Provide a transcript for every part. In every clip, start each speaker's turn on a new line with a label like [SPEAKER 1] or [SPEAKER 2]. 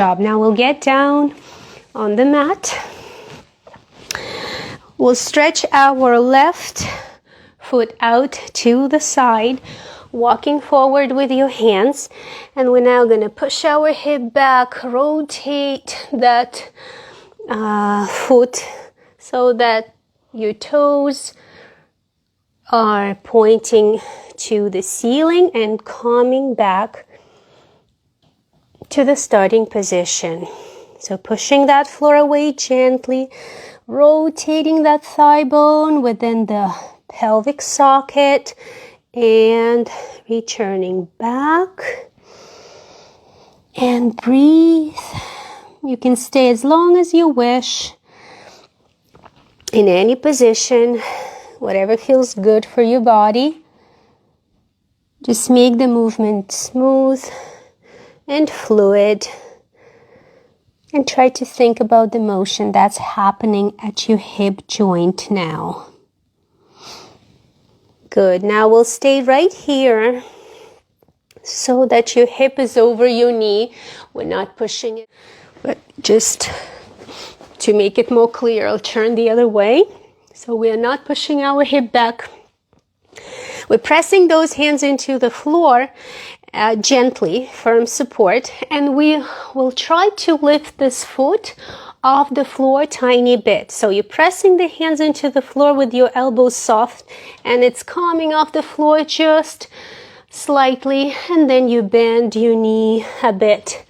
[SPEAKER 1] Now we'll get down on the mat. We'll stretch our left foot out to the side, walking forward with your hands, and we're now going to push our hip back, rotate that foot so that your toes are pointing to the ceiling and coming back to the starting position. So pushing that floor away gently, rotating that thigh bone within the pelvic socket and returning back. And breathe. You can stay as long as you wish in any position, whatever feels good for your body. Just make the movement smooth and fluid, and try to think about the motion that's happening at your hip joint now. Good. Now we'll stay right here so that your hip is over your knee. We're not pushing it, but just to make it more clear, I'll turn the other way. So we are not pushing our hip back. We're pressing those hands into the floor gently, firm support, and we will try to lift this foot off the floor a tiny bit. So you're pressing the hands into the floor with your elbows soft, and it's coming off the floor just slightly, and then you bend your knee a bit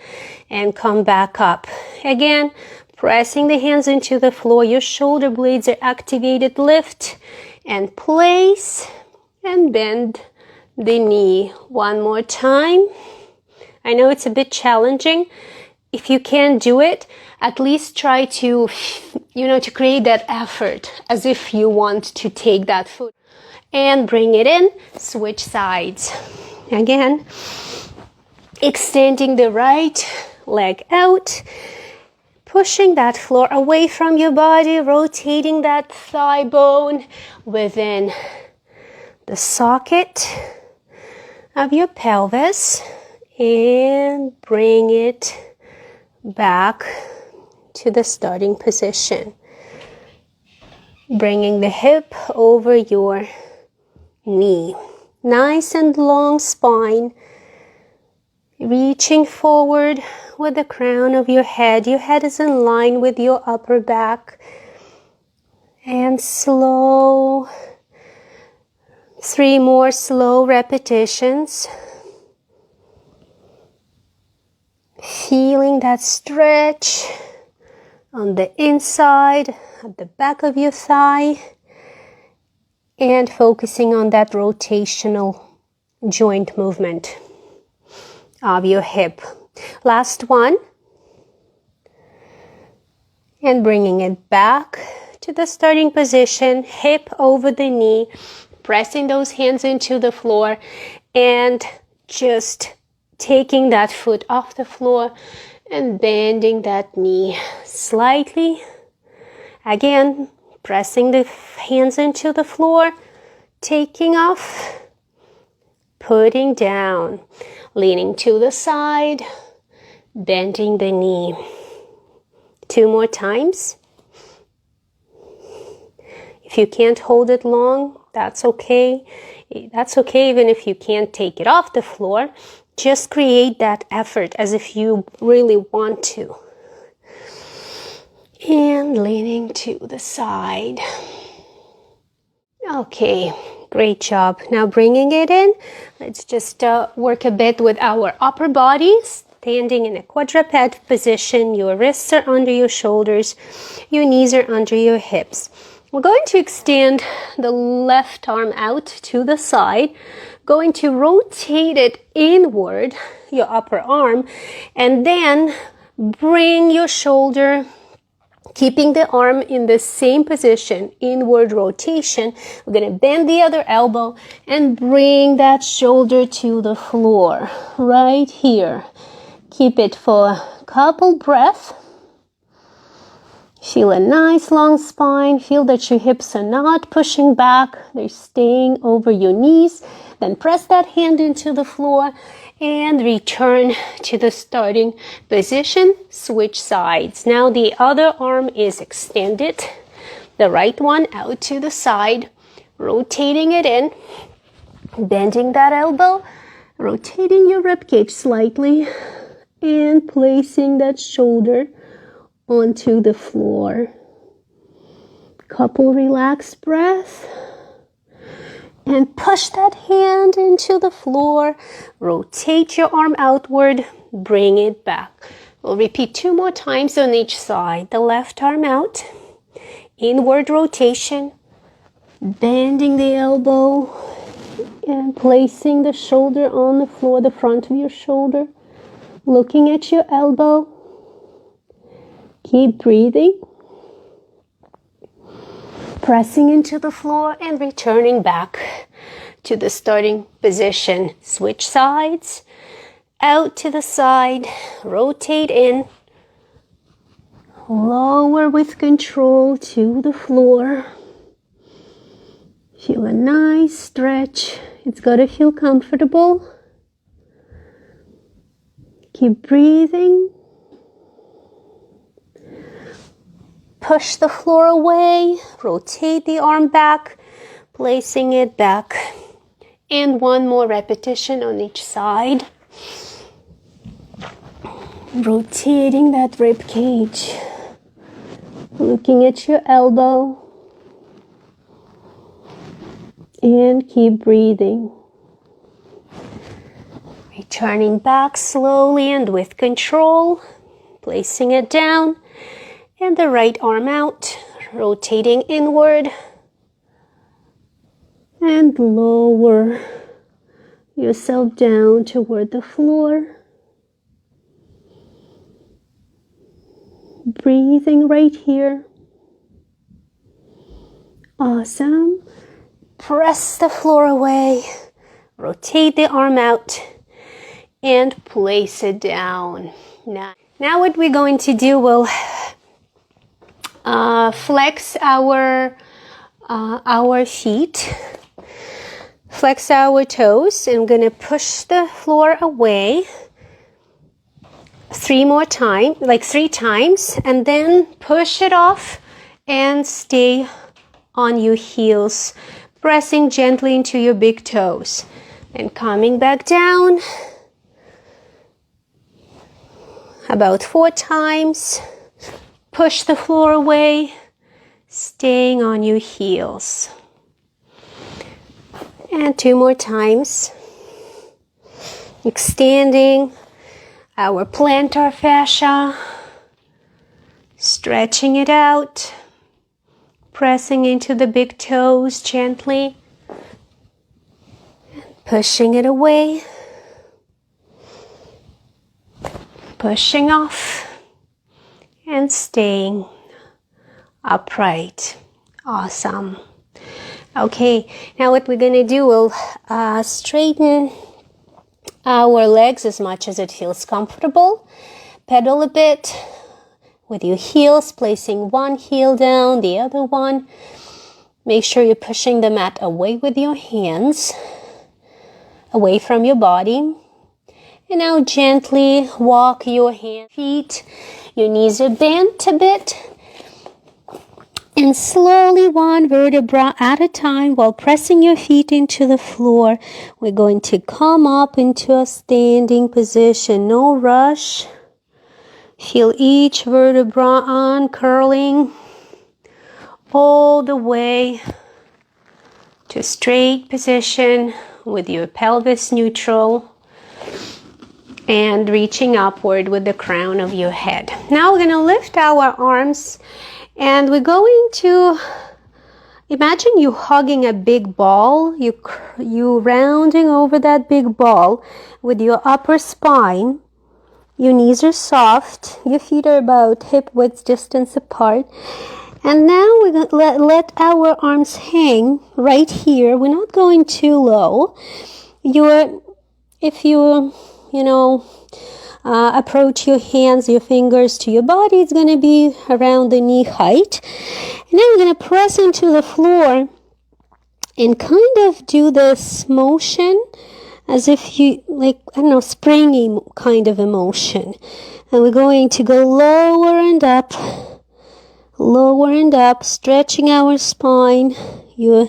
[SPEAKER 1] and come back up. Again, pressing the hands into the floor, your shoulder blades are activated. Lift and place and bend the knee one more time. I know it's a bit challenging. If you can't do it, at least try to, to create that effort as if you want to take that foot. And bring it in, switch sides. Again, extending the right leg out, pushing that floor away from your body, rotating that thigh bone within the socket of your pelvis, and bring it back to the starting position. Bringing the hip over your knee. Nice and long spine. Reaching forward with the crown of your head. Your head is in line with your upper back. And slow. 3 more slow repetitions. Feeling that stretch on the inside, at the back of your thigh, and focusing on that rotational joint movement of your hip. Last one. And bringing it back to the starting position, hip over the knee, pressing those hands into the floor, and just taking that foot off the floor and bending that knee slightly. Again, pressing the hands into the floor, taking off, putting down, leaning to the side, bending the knee. 2 more times. If you can't hold it long, that's okay. That's okay even if you can't take it off the floor. Just create that effort as if you really want to. And leaning to the side. Okay, great job. Now bringing it in, let's just work a bit with our upper bodies. Standing in a quadruped position, your wrists are under your shoulders, your knees are under your hips. We're going to extend the left arm out to the side, going to rotate it inward, your upper arm, and then bring your shoulder, keeping the arm in the same position, inward rotation. We're going to bend the other elbow and bring that shoulder to the floor, right here. Keep it for a couple breaths. Feel a nice long spine. Feel that your hips are not pushing back. They're staying over your knees. Then press that hand into the floor And return to the starting position. Switch sides. Now the other arm is extended. The right one out to the side. Rotating it in. Bending that elbow. Rotating your ribcage slightly. And placing that shoulder onto the floor. Couple relaxed breath. And push that hand into the floor. Rotate your arm outward. Bring it back. We'll repeat 2 more times on each side. The left arm out. Inward rotation. Bending the elbow. And placing the shoulder on the floor, the front of your shoulder. Looking at your elbow. Keep breathing. Pressing into the floor and returning back to the starting position. Switch sides, out to the side, rotate in, lower with control to the floor. Feel a nice stretch. It's got to feel comfortable. Keep breathing. Push the floor away, rotate the arm back, placing it back. And 1 more repetition on each side. Rotating that rib cage. Looking at your elbow. And keep breathing. Returning back slowly and with control. Placing it down. And the right arm out, rotating inward. And lower yourself down toward the floor. Breathing right here. Awesome. Press the floor away. Rotate the arm out. And place it down. Now what we're going to do, we'll flex our feet, flex our toes. I'm gonna push the floor away 3 more times, like 3 times, and then push it off and stay on your heels, pressing gently into your big toes and coming back down about 4 times. Push the floor away, staying on your heels. And 2 more times. Extending our plantar fascia. Stretching it out. Pressing into the big toes gently. Pushing it away. Pushing off. And staying upright. Awesome. Okay, now what we're going to do, we'll straighten our legs as much as it feels comfortable. Pedal a bit with your heels, placing one heel down, the other one. Make sure you're pushing the mat away with your hands, away from your body. And now gently walk your feet. Your knees are bent a bit. And slowly, 1 vertebra at a time, while pressing your feet into the floor, we're going to come up into a standing position. No rush. Feel each vertebra uncurling all the way to straight position with your pelvis neutral. And reaching upward with the crown of your head. Now we're going to lift our arms and we're going to imagine you hugging a big ball. You rounding over that big ball with your upper spine. Your knees are soft. Your feet are about hip width distance apart. And now we're going to let our arms hang right here. We're not going too low. If you approach your hands, your fingers to your body, it's going to be around the knee height. And then we're going to press into the floor and kind of do this motion as if you, like, I don't know, springy kind of emotion. And we're going to go lower and up, stretching our spine. Your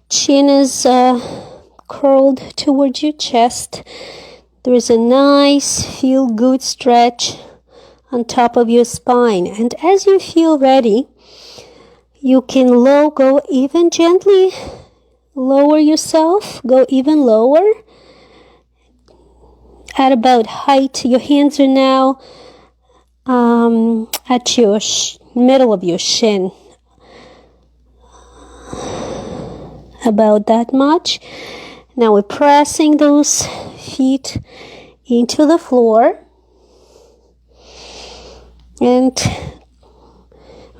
[SPEAKER 1] chin is curled towards your chest. There is a nice feel-good stretch on top of your spine. And as you feel ready, you can go even gently, lower yourself, go even lower at about height. Your hands are now at your middle of your shin, about that much. Now we're pressing those feet into the floor and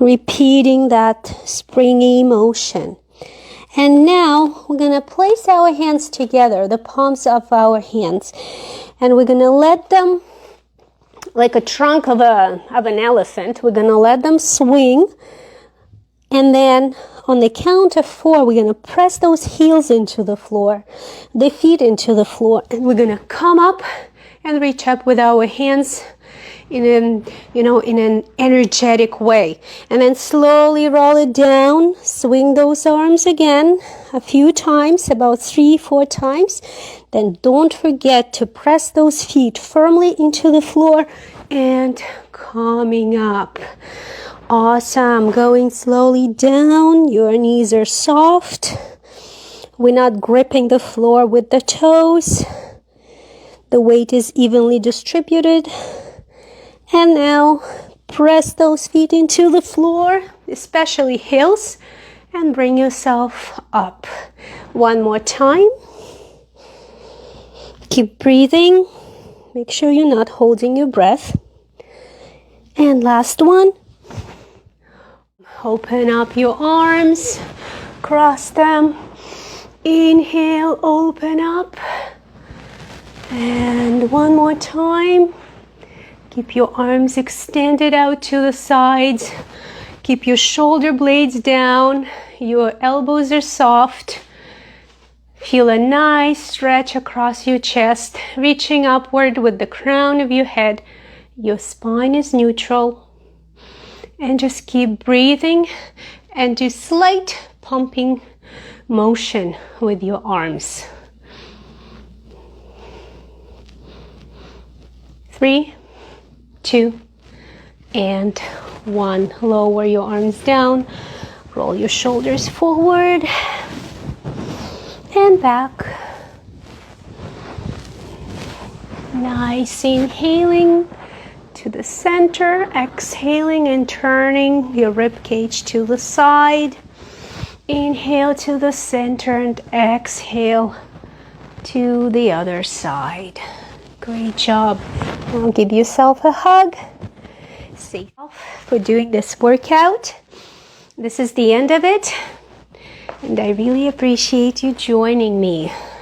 [SPEAKER 1] repeating that springy motion. And now we're going to place our hands together, the palms of our hands, and we're going to let them, like a trunk of an elephant, we're going to let them swing. And then on the count of 4, we're going to press those heels into the floor, the feet into the floor, and we're going to come up and reach up with our hands in an energetic way. And then slowly roll it down, swing those arms again a few times, about 3-4 times. Then don't forget to press those feet firmly into the floor and coming up. Awesome. Going slowly down. Your knees are soft. We're not gripping the floor with the toes. The weight is evenly distributed. And now press those feet into the floor, especially heels, and bring yourself up. One more time. Keep breathing. Make sure you're not holding your breath. And last one. Open up your arms, cross them. Inhale, open up. And one more time. Keep your arms extended out to the sides. Keep your shoulder blades down. Your elbows are soft. Feel a nice stretch across your chest, reaching upward with the crown of your head. Your spine is neutral. And just keep breathing and do slight pumping motion with your arms. 3, 2, and 1. Lower your arms down. Roll your shoulders forward and back. Nice inhaling to the center, exhaling and turning your rib cage to the side. Inhale to the center and exhale to the other side. Great job. Now give yourself a hug. Say for doing this workout. This is the end of it, and I really appreciate you joining me.